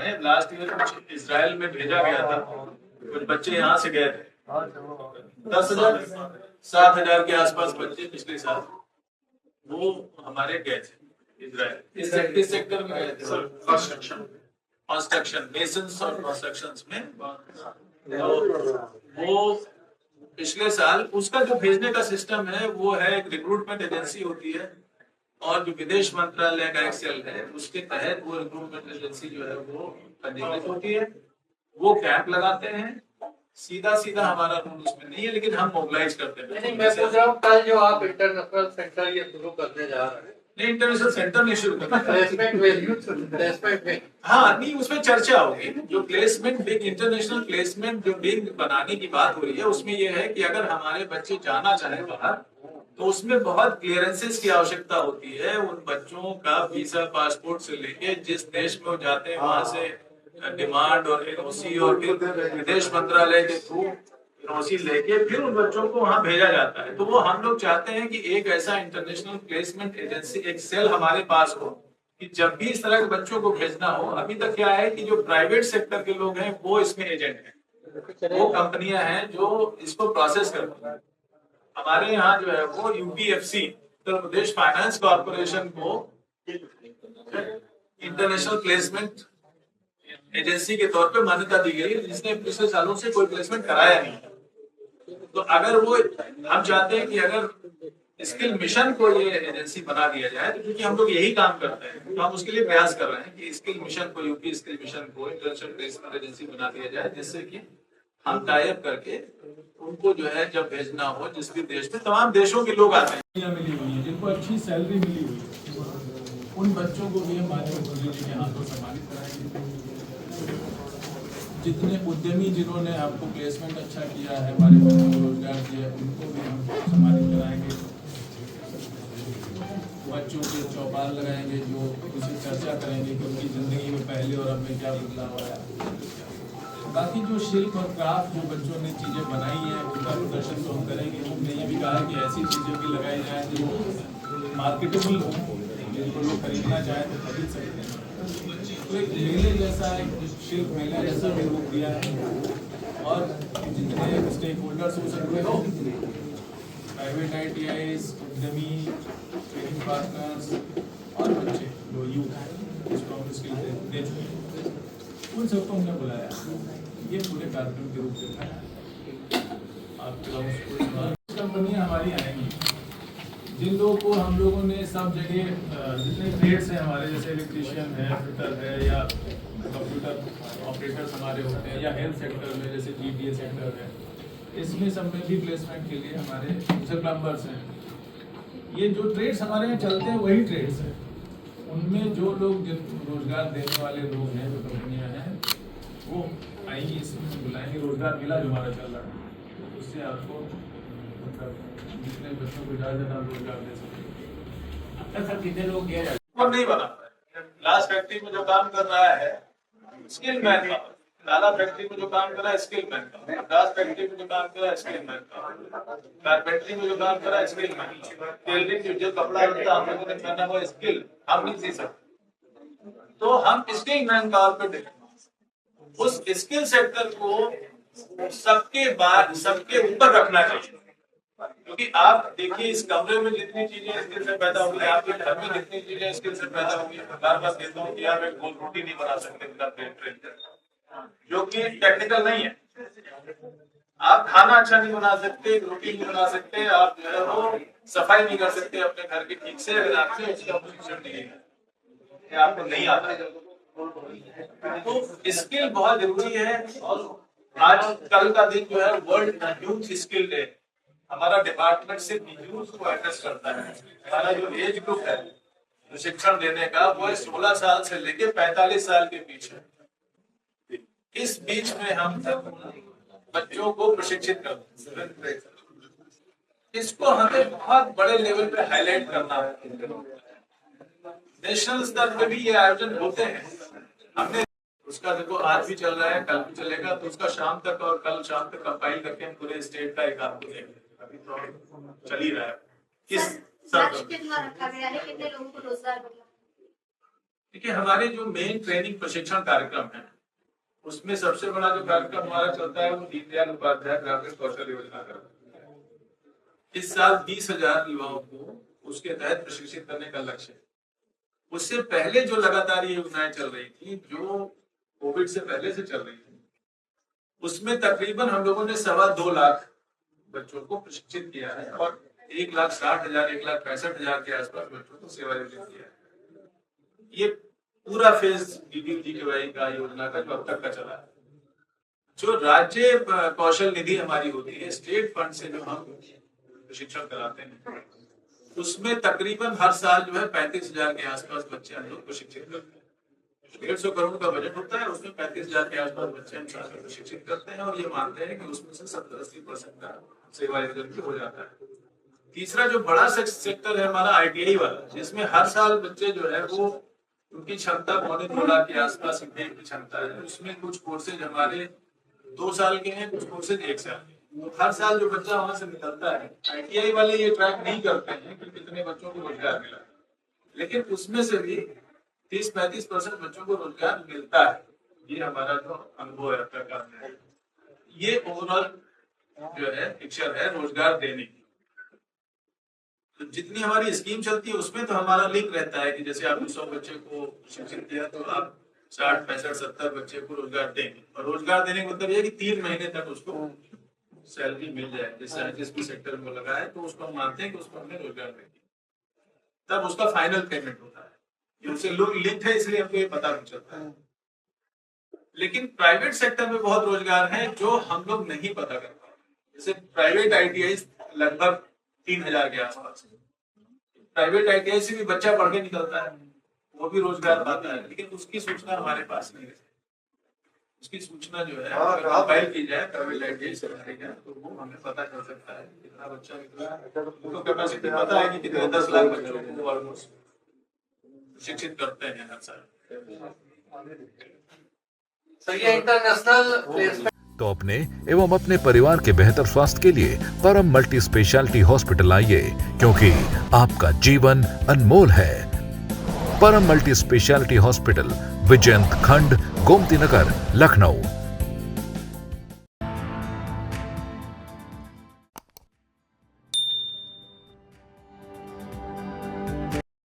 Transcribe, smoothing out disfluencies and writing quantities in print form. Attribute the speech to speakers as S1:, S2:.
S1: रहे हैं। Last year कुछ इजराइल में भेजा गया था, कुछ बच्चे यहाँ से गए थे, 10,000 7,000 के आसपास बच्चे पिछले साल वो हमारे गए थे इजराइल। इस सेक्टर में गए थे, कंस्ट्रक्शन मेसन्स और कंस्ट्रक्शंस में। तो वो पिछले साल उसका जो भेजने का सिस्टम है वो है, एक रिक्रूटमेंट एजेंसी होती है और जो विदेश मंत्रालय का एक सेल है उसके तहत वो रिक्रूटमेंट एजेंसी जो है वो पंजीकृत होती है। वो कैंप लगाते हैं, सीधा सीधा हमारा रूल उसमें नहीं है, लेकिन हम मोबिलाइज करते हैं।
S2: नहीं, मैं पूछ रहा हूँ कल जो आप इंटरनेशनल सेंटर ये शुरू करने जा रहे हैं।
S1: नहीं, इंटरनेशनल सेंटर नहीं शुरू करना
S2: है।
S1: हाँ नहीं, उसमें चर्चा होगी। जो प्लेसमेंट बिग इंटरनेशनल प्लेसमेंट जो बिग बनाने की बात हो रही है उसमें यह है कि अगर हमारे बच्चे जाना चाहे बाहर तो उसमें बहुत क्लियरेंसेस की आवश्यकता होती है। उन बच्चों का वीजा पासपोर्ट से लेके जिस देश में वो जाते हैं वहां से डिमांड और एनओसी और फिर विदेश मंत्रालय के थ्रू एनओसी लेके फिर उन बच्चों को वहां भेजा जाता है। तो वो हम लोग चाहते हैं कि एक ऐसा इंटरनेशनल प्लेसमेंट एजेंसी, एक सेल हमारे पास हो कि जब भी इस तरह के बच्चों को भेजना हो। अभी तक क्या है कि जो प्राइवेट सेक्टर के लोग हैं वो इसमें एजेंट हैं, वो कंपनियां हैं जो इसको प्रोसेस करती हैं। हमारे यहाँ जो है वो यूपीएफसी, उत्तर प्रदेश फाइनेंस कॉर्पोरेशन को इंटरनेशनल प्लेसमेंट एजेंसी के तौर पे मान्यता दी गई, जिसने पिछले सालों से कोई प्लेसमेंट कराया नहीं। तो अगर वो, हम चाहते हैं कि अगर स्किल मिशन को ये एजेंसी बना दिया जाए, तो क्योंकि हम लोग यही काम करते हैं तो हम उसके लिए प्रयास कर रहे हैं कि स्किल मिशन को, यूपी स्किल मिशन को इंटरनेशनल प्लेसमेंट एजेंसी बना दिया जाए, जिससे कि हम टाइप करके उनको जो है जब भेजना हो जिस भी देश में, तमाम देशों के लोग आते हैं मिली हुई है जिनको अच्छी सैलरी मिली हुई है, उन बच्चों को भी हम माध्यम के हाथों सम्मानित कराएंगे। जितने उद्यमी जिन्होंने आपको प्लेसमेंट अच्छा किया है, हमारे बच्चों को रोजगार दिया, उनको भी हम सम्मानित कराएंगे। बच्चों के चौपाल लगाएंगे जो उनसे चर्चा करेंगे कि उनकी जिंदगी में पहले और अब में क्या बदलाव आया। बाकी जो शिल्प और क्राफ्ट जो बच्चों ने चीजें बनाई हैं उनका प्रदर्शन तो हम करेंगे। हमने ये भी कहा है कि ऐसी चीजें भी लगाई जाए जो मार्केटेबल हो, जिनको लोग खरीदना चाहे तो खरीद सकते हैं। तो एक मेले जैसा, एक शिल्प मेले जैसा भी रूप दिया है और जितने स्टेक होल्डर्स हो सकते हो, प्राइवेट ITIs, उद्यमी, ट्रेनिंग पार्टनर्स और बच्चे जो यूथ है जिसको हम स्किल दे चुके हैं, उन सबको हमने बुलाया। ये पूरे कार्यक्रम के रूप में था। आपके कंपनियां हमारी आएंगी, जिन लोगों को हम लोगों ने सब जगह, जितने ट्रेड्स हैं हमारे, जैसे इलेक्ट्रीशियन है, फिटर है, या कंप्यूटर ऑपरेटर्स हमारे होते हैं, या हेल्थ सेक्टर में जैसे GDA सेक्टर है, इसमें सब में भी प्लेसमेंट के लिए हमारे जैसे प्लम्बर्स हैं। ये जो ट्रेड्स हमारे यहाँ चलते हैं वही ट्रेड्स हैं। उनमें जो लोग रोजगार देने वाले लोग हैं, जो कंपनियां हैं, वो आएंगी, इसमें बुलाएंगे। रोजगार मेला जो हमारा चल रहा है उससे आपको जितने बच्चों को ज़्यादा रोजगार दे सकते।
S2: सर कितने लोग गए
S1: और नहीं बना पाए। ग्लास फैक्ट्री में जो काम कर रहा है स्किल मैन का, नाला फैक्ट्री में जो काम कर रहा है स्किल मैन का, ग्लास फैक्ट्री में जो काम कर रहा है स्किल मैन का, कारपेंटरी में जो काम कर रहा है स्किल मैन का, टेलरिंग जो कपड़ा बनता है हम लोगों ने पहना हुआ स्किल, हम नहीं सी सकते। तो हम स्किल मैन तौर पर देखें, उस स्किल सेक्टर को सबके बाद सबके ऊपर रखना चाहिए। क्योंकि आप देखिए इस कमरे में जितनी चीजें स्किल से पैदा हुई है, आपके घर में जितनी चीजें स्किल से पैदा हुई है, बार बार कहता हूँ कि आप एक गोल रोटी नहीं बना सकते बिना ट्रेन जो कि टेक्निकल नहीं है। आप खाना अच्छा नहीं बना सकते, रोटी नहीं बना सकते, आप जो है वो सफाई नहीं कर सकते अपने घर की ठीक से, अगर आपसे उसका प्रशिक्षण नहीं है, आपको नहीं आता। तो स्किल बहुत जरूरी है। और आज कल का दिन जो है वर्ल्ड यूथ स्किल डे, हमारा डिपार्टमेंट सिर्फ यूथ को एड्रेस करता है। हमारा जो एज ग्रुप है प्रशिक्षण देने का वो है 16 साल से लेके 45 साल के बीच है। इस बीच में हम सब बच्चों को प्रशिक्षित करते हैं। इसको हमें बहुत बड़े लेवल पे हाईलाइट करना है। नेशनल स्तर पे भी ये आयोजन होते हैं। हमने उसका देखो आज भी चल रहा है, कल भी चलेगा, तो उसका शाम तक और कल शाम तक कंपाइल करके हम पूरे स्टेट का एक आपको देंगे। अभी तो चल ही रहा है। किस
S3: रखा गया है, कितने लोगों को रोजगार मिला?
S1: देखिए, हमारे जो मेन ट्रेनिंग प्रशिक्षण कार्यक्रम है, उसमें सबसे बड़ा जो कार्यक्रम हमारा चलता है वो दीनदयाल उपाध्याय ग्रामीण कौशल योजना का। इस साल 20,000 युवाओं को उसके तहत प्रशिक्षित करने का लक्ष्य है। उससे पहले जो लगातार ये योजनाएं चल रही थी, जो कोविड से पहले से चल रही थी, उसमें तकरीबन हम लोगों ने 2.25 लाख बच्चों को प्रशिक्षित किया है और 1,60,000 1,65,000 के आसपास बच्चों को सेवा योजित किया है। ये पूरा फेज DDGKY का योजना का जो अब तक का चला है। जो राज्य कौशल निधि हमारी होती है, स्टेट फंड से जो हम प्रशिक्षण कराते हैं, उसमें तकरीबन हर साल जो है 35,000 के आसपास बच्चे हम लोग प्रशिक्षित करते हैं। 150 करोड़ का बजट होता है, उसमें 35,000 के आसपास बच्चे हम साल में प्रशिक्षित करते हैं और ये मानते हैं कि उसमें से 70-80% का सेवा योजना हो जाता है। तीसरा जो बड़ा सेक्टर है हमारा ITI वाला, जिसमें हर साल बच्चे जो है वो उनकी क्षमता 2.25 लाख के आसपास की क्षमता है। उसमें कुछ कोर्सेज हमारे 2 साल के हैं, कुछ कोर्सेज 1 साल के। हर साल जो बच्चा वहां से निकलता है, ITI वाले ये ट्रैक नहीं करते हैं कि कितने बच्चों को रोजगार मिला, लेकिन उसमें से भी 30-35% बच्चों को रोजगार मिलता है। ये हमारा जो अनुभव है अब तक का, ये ओवरऑल जो है पिक्चर है रोजगार देने की। तो जितनी हमारी स्कीम चलती है उसमें तो हमारा लिंक रहता है कि जैसे आपने 100 बच्चे को शिक्षित किया तो आप 60, 65, 70 बच्चे को रोजगार देंगे। और रोजगार देने का मतलब ये है कि 3 महीने तक उसको सैलरी मिल जाए। जैसे जिस भी सेक्टर में लगा है तो उसको हम मानते हैं कि उसको हमने रोजगार दे दिया, तब उसका फाइनल पेमेंट होता है। ये उससे लिंक है, इसलिए हमको ये पता नहीं चलता है। लेकिन प्राइवेट सेक्टर में बहुत रोजगार है जो हम लोग नहीं पता कर पाते। जैसे प्राइवेट ITI लगभग 3,000 के आसपास है। प्राइवेट ITI से भी बच्चा पढ़ के निकलता है, वो भी रोजगार पाता है, लेकिन उसकी सूचना हमारे पास नहीं है। उसकी सूचना जो है कंपाइल की जाए प्राइवेट ITI से तो वो हमें पता चल सकता है कितना बच्चा निकला। उनको कैपेसिटी पता है कि कितने 10 लाख बच्चों को ऑलमोस्ट शिक्षित करते हैं हर साल।
S2: सर, ये इंटरनेशनल प्लेसमेंट
S3: तो अपने एवं अपने परिवार के बेहतर स्वास्थ्य के लिए परम मल्टी स्पेशलिटी हॉस्पिटल आइए, क्योंकि आपका जीवन अनमोल है। परम मल्टी स्पेशलिटी हॉस्पिटल, विजयंत खंड, गोमती नगर, लखनऊ।